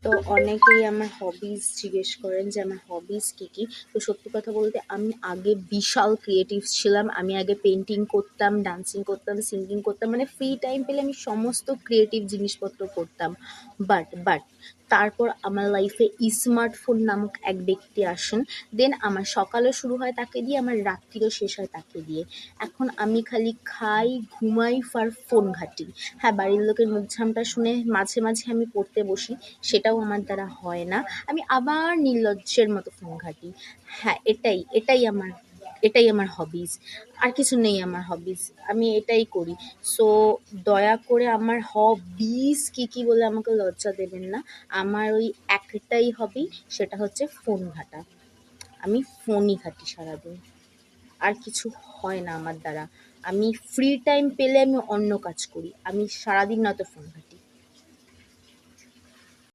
তো অনেকেই আমার হবিস জিজ্ঞেস করেন যে আমার হবিস কী কী। তো সত্যি কথা বলতে আমি আগে বিশাল ক্রিয়েটিভ ছিলাম। আমি আগে পেন্টিং করতাম, ডান্সিং করতাম, সিঙ্গিং করতাম, মানে ফ্রি টাইম পেলে আমি সমস্ত ক্রিয়েটিভ জিনিসপত্র করতাম। বাট তারপর আমার লাইফে স্মার্টফোন নামক এক ব্যক্তি আসেন। দেন আমার সকালও শুরু হয় তাকে দিয়ে, আমার রাত্রিও শেষ হয় তাকে দিয়ে। এখন আমি খালি খাই, ঘুমাই, ফোন ঘাঁটি। হ্যাঁ, বাড়ির লোকের মুখ ঝামটা শুনে মাঝে মাঝে আমি পড়তে বসি, সেটাও আমার দ্বারা হয় না। আমি আবার নির্লজ্জের মতো ফোন ঘাঁটি। হ্যাঁ, এটাই আমার হবিস। আর কিছু নেই আমার হবিস, আমি এটাই করি। সো দয়া করে আমার হবিস কী কী বলে আমাকে লজ্জা দেবেন না। আমার ওই একটাই হবি, সেটা হচ্ছে ফোন ঘাঁটা। আমি ফোনই ঘাঁটি সারাদিন, আর কিছু হয় না আমার দ্বারা। আমি ফ্রি টাইম পেলে আমি অন্য কাজ করি, আমি সারাদিন নয়তো ফোন ঘাঁটি।